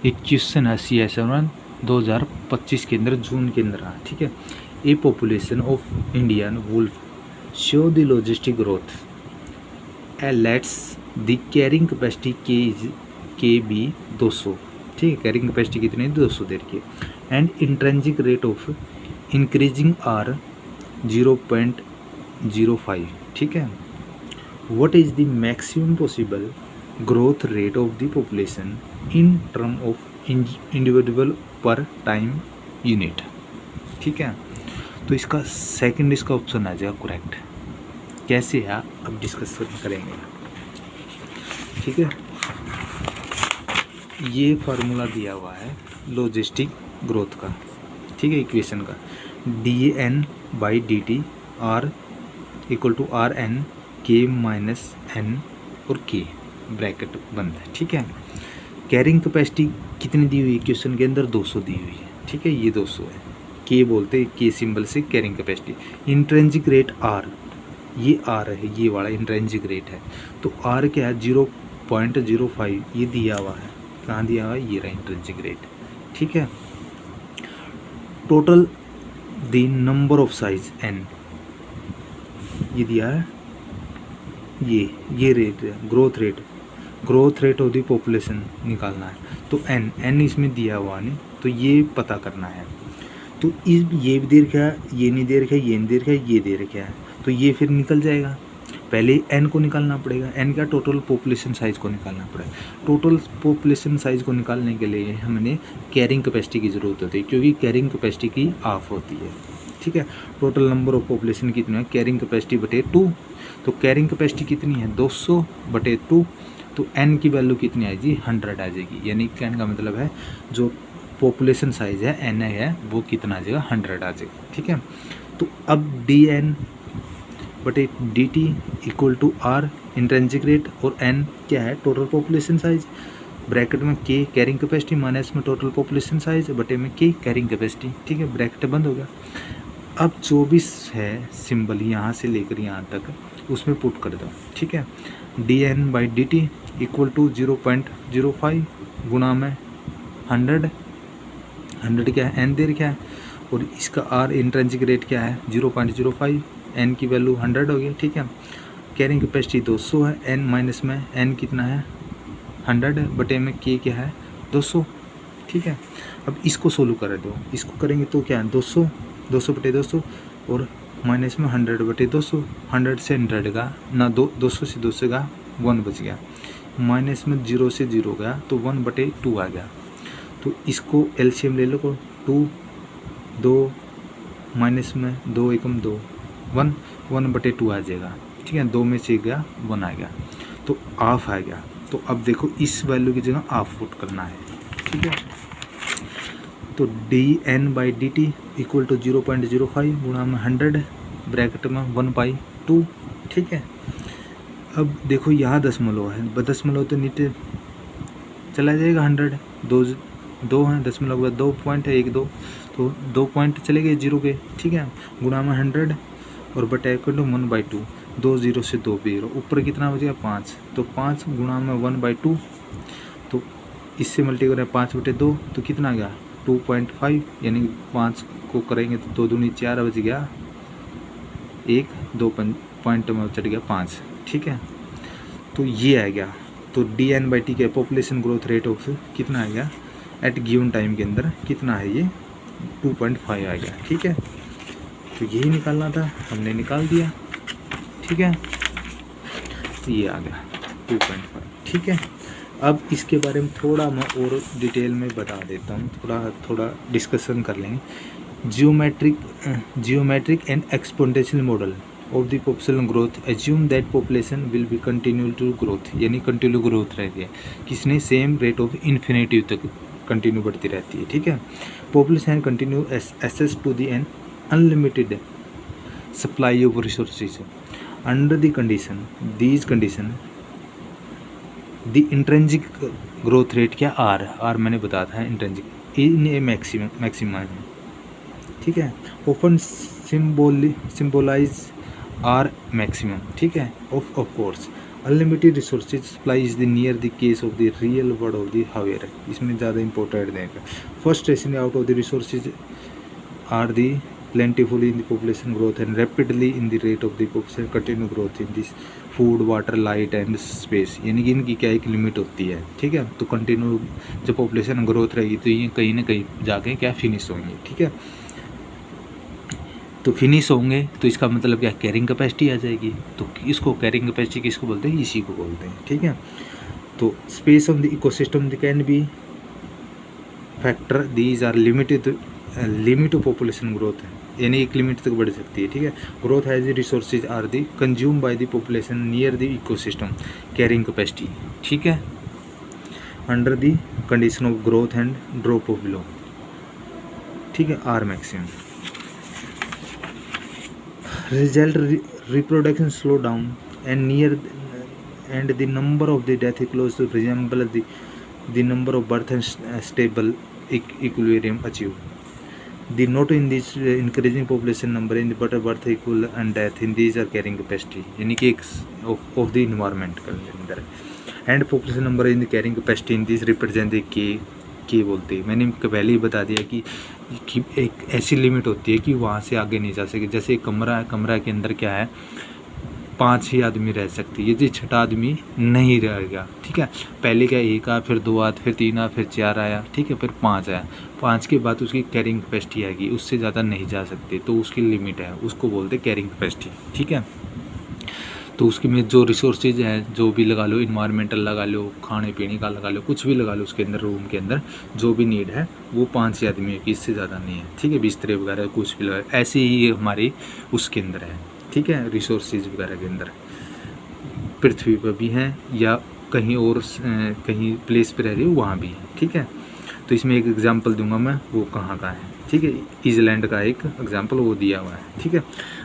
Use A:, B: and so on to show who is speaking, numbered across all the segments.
A: एक क्वेश्चन है CSR 2025 के अंदर, जून के अंदर है, ठीक है। A population of Indian wolf show the logistic growth let's the carrying capacity K be 200, ठीक है। कैरिंग कैपेसिटी कितनी है? 200 दे रखी है। And intrinsic rate of increasing r 0.05, ठीक है। What is the maximum possible growth rate of the population in term of individual per time unit, ठीक है। तो इसका सेकंड इसका ऑप्शन आ जाएगा करेक्ट। कैसे है अब डिस्कस करेंगे, ठीक है। ये फार्मूला दिया हुआ है लॉजिस्टिक ग्रोथ का, ठीक है, इक्वेशन का। dN/dt R equal to RN K minus N और K ब्रैकेट बंद है, ठीक है। कैरिंग कैपेसिटी कितनी दी हुई है क्वेश्चन के अंदर? 200 दी हुई है, ठीक है। ये 200 है, K बोलते हैं, K सिंबल से carrying capacity. Intrinsic rate R, ये R है, ये वाला इंट्रेंसिक रेट है। तो R क्या है? 0.05, ये दिया हुआ है। कहाँ दिया हुआ है? ये रहा इंट्रेंसिक रेट, ठीक है। Total the number of size N, ये दिया है। ये रेट है, growth rate of the population निकालना है। तो N इसमें दिया हुआ नहीं, तो ये पता करना है। तो इस ये भी दे रखा है, ये नहीं दे रखा है, ये नहीं दे रखा है, ये दे रखा है। तो ये फिर निकल जाएगा। पहले N को निकालना पड़ेगा। N का टोटल पॉपुलेशन साइज़ को निकालना पड़ेगा। टोटल पॉपुलेशन साइज़ को निकालने के लिए हमें कैरिंग कैपेसिटी की ज़रूरत होती है, क्योंकि कैरिंग कैपेसिटी की हाफ होती है, ठीक है। टोटल नंबर ऑफ पॉपुलेशन कितना है? कैरिंग कैपेसिटी बटे 2। तो कैरिंग कैपेसिटी कितनी है? 200 बटे 2। तो N की वैल्यू कितनी आएगी? 100 आ जाएगी। यानी कहने का मतलब है जो पॉपुलेशन साइज़ है N है वो कितना आ जाएगा? 100 आ जाएगा, ठीक है। तो अब dN बटे dt equal to R intrinsic rate और N क्या है? Total population size. ब्रैकेट में K कैरिंग कैपेसिटी माइनस में टोटल पॉपुलेशन साइज बटे में K कैरिंग कैपेसिटी, ठीक है। ब्रैकेट बंद हो गया। अब 24 है सिंबल यहाँ से लेकर यहाँ तक, उसमें पुट कर दो, ठीक है। dN/dt इक्वल टू 0.05 गुणा में 100 क्या है? N दे रखा है, और इसका R इंट्रेंसिक रेट क्या है? 0.05। N की वैल्यू 100 हो गई, ठीक है। कैरिंग कैपेसिटी 200 है, N माइनस में N कितना है? 100 बटे में K क्या है? 200, ठीक है। अब इसको सोल्व कर दो। इसको करेंगे तो क्या है? 200 बटे 200 और माइनस में 100 बटे 200। 100 से 100 का ना 200 से 200 का 1 बच गया, माइनस में 0 से 0 गया तो 1 बटे 2 आ गया। तो इसको एलसीएम ले लो, 2 माइनस में 2 एकम 2, 1 बटे 2 आ जाएगा, ठीक है। 2 में से गया 1 आ गया, तो हाफ आ गया। तो अब देखो इस वैल्यू की जगह हाफ पुट करना है, ठीक है। तो dN/dt इक्वल टू 0.05 गुणा में 100 ब्रैकेट में 1/2, ठीक है। अब देखो यहाँ दशमलव है, दशमलव तो नीचे चला जाएगा। 100 दो हैं, दशमलव का 2 पॉइंट है, 1 2, तो 2 पॉइंट चले गए 0 के, ठीक है। गुणा में 100 और बटा इक्वल टू 1/2। 2 0 से 2 0, ऊपर कितना बचेगा? 5। तो 5 गुणा में 1/2, तो इससे मल्टी करें 5 बटे 2 तो कितना आ गया? 2.5। यानी 5 को करेंगे तो 2 दूनी 4 बच गया, 1 2 पॉइंट में चढ़ गया 5, ठीक है। तो ये आ गया। तो dN/t के पॉपुलेशन ग्रोथ रेट ऑफ कितना आ गया एट गिवन टाइम के अंदर? कितना है ये? 2.5 आ गया, ठीक है। तो यही निकालना था, हमने निकाल दिया, ठीक है। तो ये आ गया 2.5, ठीक है। अब इसके बारे में थोड़ा मैं और डिटेल में बता देता हूँ, थोड़ा डिस्कशन कर लेंगे। Geometric and exponential model of the population growth assume that population will be continue to growth, यानी कंटिन्यू ग्रोथ रहती है। किसने? सेम रेट ऑफ इन्फिनिटी तक कंटिन्यू बढ़ती रहती है, ठीक है। Population continue access to the an unlimited supply of resources under the condition, these condition the intrinsic growth rate क्या? आर मैंने बताया था इंट्रेंसिक इन ए मैक्सिमम है, ठीक है। ओपन सिंबोलाइज आर मैक्सिमम, ठीक है। Of course unlimited resources supply is the near the case of the real world of the however, इसमें ज़्यादा इंपॉर्टेंट देगा। First station out of the resources are the plentifully in the population growth and rapidly in the rate of the population continue growth in this food, water, light and space, यानी कि इनकी क्या एक limit होती है, ठीक है। तो कंटिन्यू जब पॉपुलेशन ग्रोथ रहेगी तो ये कहीं ना कहीं जाके क्या फिनिश होंगे, ठीक है। तो फिनिश होंगे तो इसका मतलब क्या, कैरिंग कैपेसिटी आ जाएगी। तो इसको कैरिंग कैपेसिटी किसको बोलते हैं, इसी को बोलते हैं, ठीक है। तो space of the ecosystem can be factor, these are limited limit of population growth है, यानी एक लिमिट तक बढ़ सकती है, ठीक है। Growth has the resources are the consume by the population near the ecosystem carrying capacity, ठीक है, under the condition of growth and drop of below, ठीक है, R maximum. Result reproduction slow down and near and the number of the death close to resemble the number of birth and stable equilibrium achieve. The note in this increasing population number in the but birth equal and death in these are carrying capacity, यानी कि एक of the environment के अंदर and population number in the carrying capacity in these represent the के बोलते हैं। मैंने पहले ही बता दिया कि एक ऐसी लिमिट होती है कि वहाँ से आगे नहीं जा सके। जैसे एक कमरा है, कमरा के अंदर क्या है, 5 ही आदमी रह सकते हैं, यदि छठा आदमी नहीं रहेगा, ठीक है। पहले क्या, 1 आया, फिर 2 आया, फिर 3 आया, फिर 4 आया, ठीक है, फिर 5 आया। 5 के बाद उसकी कैरिंग कैपेसिटी आएगी, उससे ज़्यादा नहीं जा सकते, तो उसकी लिमिट है, उसको बोलते हैं कैरिंग कैपेसिटी, ठीक है। तो उसके में जो रिसोर्सेज हैं, जो भी लगा लो, इन्वायरमेंटल लगा लो, खाने पीने का लगा लो, कुछ भी लगा लो, उसके अंदर रूम के अंदर जो भी नीड है वो 5 ही आदमी की, इससे ज़्यादा नहीं है, ठीक है। बिस्तरे वगैरह कुछ भी लगा, ऐसे ही हमारी उसके अंदर है, ठीक है, रिसोर्सेज वगैरह के अंदर पृथ्वी पर भी हैं या कहीं और कहीं प्लेस पे रह रही हो वहाँ भी है, ठीक है। तो इसमें एक एग्जांपल दूंगा मैं, वो कहाँ का है, ठीक है, न्यूजीलैंड का एक एग्जांपल वो दिया हुआ है, ठीक है।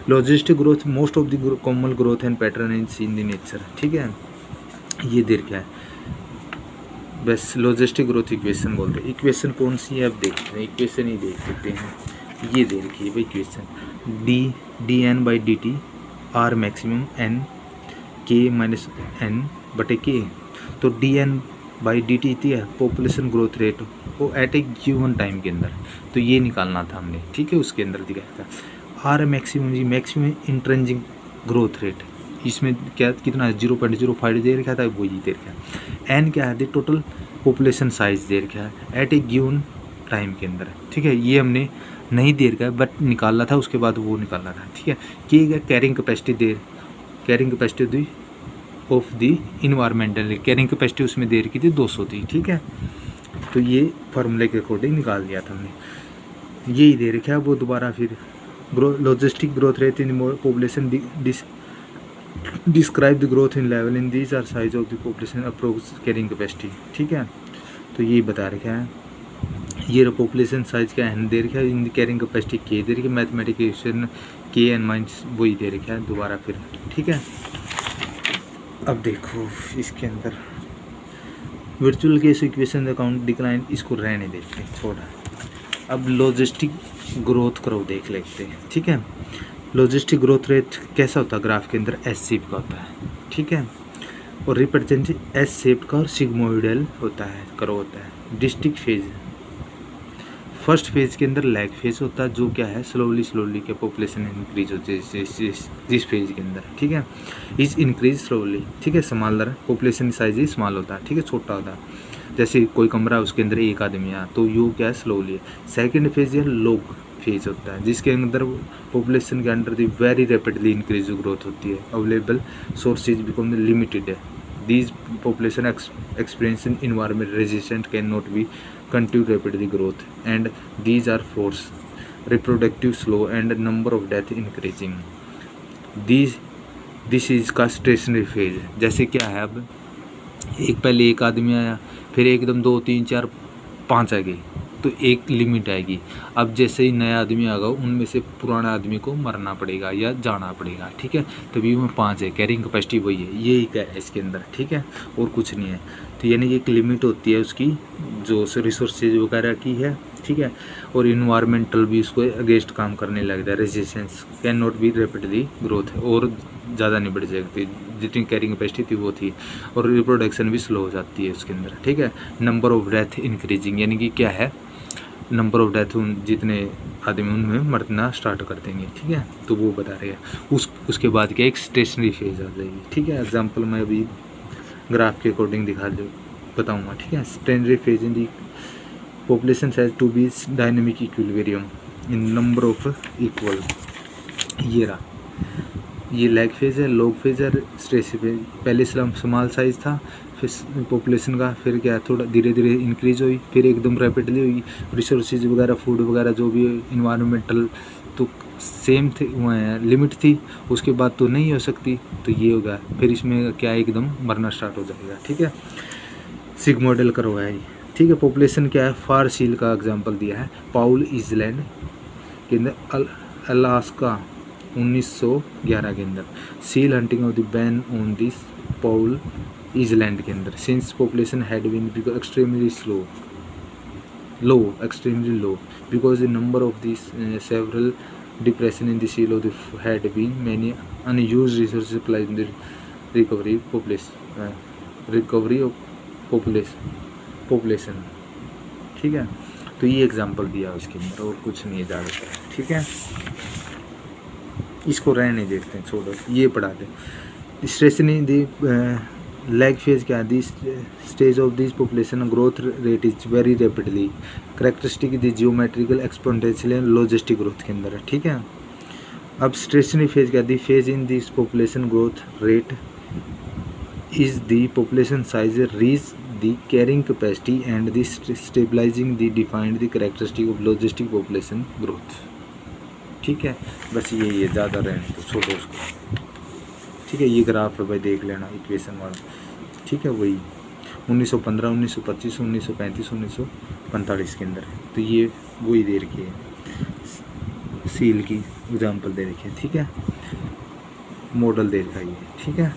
A: Logistic growth most of the common growth and pattern in seen the nature, ठीक है। ये देर क्या है, बस लॉजिस्टिक ग्रोथ इक्वेशन बोलते हैं। इक्वेशन कौन सी है आप देखते हैं, इक्वेशन ही देख सकते हैं, ये दे रखी है भाई equation, D N by D T R maximum N K minus N बटे के। तो D N by D T है पॉपुलेशन ग्रोथ रेट वो एट ए गिवन टाइम के अंदर, तो ये निकालना था हमने, ठीक है। उसके अंदर दिखाया था आर मैक्सिमम जी, मैक्सिमम इंट्रिंसिक ग्रोथ रेट, इसमें क्या कितना है 0.05 दे रखा था, वही दे रखा है। एन क्या है, टोटल पॉपुलेशन साइज दे रखा है एट ए गिवन टाइम के अंदर, ठीक है। ये हमने नहीं दे रखा है बट निकालना था, उसके बाद वो निकालना था, ठीक है। कि carrying capacity carrying capacity of the environmental carrying capacity उसमें दे रखी थी 200 थी, ठीक है। तो ये फार्मूले के अकॉर्डिंग निकाल दिया था हमने, यही दे रखा है वो दोबारा फिर logistic growth rate in population describe the growth in level in these are size of the population approx carrying capacity, ठीक है। तो ये बता रखा है, ये पॉपुलेशन साइज का एन दे रखा है, इन कैरिंग कैपेसिटी के दे रखी है, मैथमेटिकेशन के एन माइनस वही दे रखा है दोबारा फिर, ठीक है। अब देखो इसके अंदर virtual case equation account decline, इसको रहने देते हैं छोड़ा। अब लॉजिस्टिक ग्रोथ करो देख लेते हैं, ठीक है। लॉजिस्टिक ग्रोथ रेट कैसा होता है, ग्राफ के अंदर एस शेप का होता है, ठीक है, और रिप्रेजेंट एस शेप का और सिग्मोइडल होता है, करो होता है। डिस्ट्रिक्ट फेज, फर्स्ट फेज के अंदर लैग फेज होता है, जो क्या है स्लोली के पॉपुलेशन इंक्रीज होती है जिस फेज के अंदर, ठीक है। इज इंक्रीज स्लोली, ठीक है, स्मॉलर पॉपुलेशन साइज ही स्मॉल होता है, ठीक है, छोटा होता है। जैसे कोई कमरा उसके अंदर 1 आदमी है तो यू क्या है स्लोली है। सेकेंड फेज या लोग फेज होता है, जिसके अंदर पॉपुलेशन के under the very rapidly increase growth होती है, अवेलेबल सोर्सेज बिकम लिमिटेड है। These population experiencing environment resistant can not be continue rapidly growth and these are force reproductive slow and number of death increasing. This is का stationary phase. जैसे क्या है, अब पहले 1 आदमी आया, फिर एकदम 2 3 4 5 आ गई, तो एक लिमिट आएगी। अब जैसे ही नया आदमी आएगा उनमें से पुराना आदमी को मरना पड़ेगा या जाना पड़ेगा, ठीक है। तभी वो 5 है, कैरिंग कैपेसिटी वही है, यही क्या है इसके अंदर, ठीक है, और कुछ नहीं है। तो यानी एक लिमिट होती है उसकी जो रिसोर्सेज वगैरह की है, ठीक है, और इन्वायरमेंटल भी उसको अगेंस्ट काम करने लगता है। Resistance can not B rapidly growth, और ज़्यादा नहीं बढ़ सकती, जितनी कैरिंग कैपेसिटी थी वो थी, और रिप्रोडक्शन भी स्लो हो जाती है उसके अंदर, ठीक है। नंबर ऑफ डेथ इंक्रीजिंग, यानी कि क्या है, नंबर ऑफ डेथ जितने आदमी उनमें मरना स्टार्ट कर देंगे, ठीक है। तो वो बता रहे हैं उसके बाद क्या एक स्टेशनरी फेज आ जाएगी, ठीक है। एग्जांपल मैं अभी ग्राफ के अकॉर्डिंग बताऊंगा, ठीक है। Stationary phase in the population has to be dynamic equilibrium in number of equal, ये रहा, ये लैग फेज है, लॉग फेज है, स्ट्रेस फेज। पहले स्मॉल साइज था, फिर पॉपुलेशन का, फिर क्या थोड़ा धीरे धीरे इंक्रीज हुई, फिर एकदम रैपिडली हुई। रिसोर्सेज वगैरह, फूड वगैरह जो भी इन्वायरमेंटल तो सेम थे, लिमिट थी, उसके बाद तो नहीं हो सकती, तो ये होगा, फिर इसमें क्या एकदम मरना स्टार्ट हो जाएगा, ठीक है। सिग मॉडल करवाया है, ठीक है। पॉपुलेशन क्या है, फार सील का एग्जांपल दिया है, पाउल आइलैंड के अंदर, अलास्का 1911 के अंदर, seal hunting of the ban on this Paul island के अंदर, since population had been extremely low because the number of these several depression in the seal of the had been many unused resources supplied in the recovery of population, ठीक है। तो ये example दिया उसके अंदर, और कुछ नहीं है ज़्यादातर, ठीक है। इसको रहने देखते हैं, छोड़ो, ये पढ़ा दें। स्ट्रेसनिंग दी लैग फेज क्या है, this stage of this population growth rate is very rapidly, characteristic the geometrical exponential and logistic growth के अंदर है, ठीक है। अब स्टेशनरी फेज क्या, the phase in this population growth rate is the population size reach the carrying capacity and the stabilizing the defined the characteristic of logistic population growth, ठीक है। बस यही है, ज़्यादा रहने तो छोड़ो उसको, ठीक है। ये ग्राफ है भाई, देख लेना इक्वेशन वाला, ठीक है। वही 1915, 1925, 1935, 1945 के अंदर है, तो ये वही दे रखी है, सील की एग्जांपल दे रखी है, ठीक है। मॉडल दे रखा है ये, ठीक है।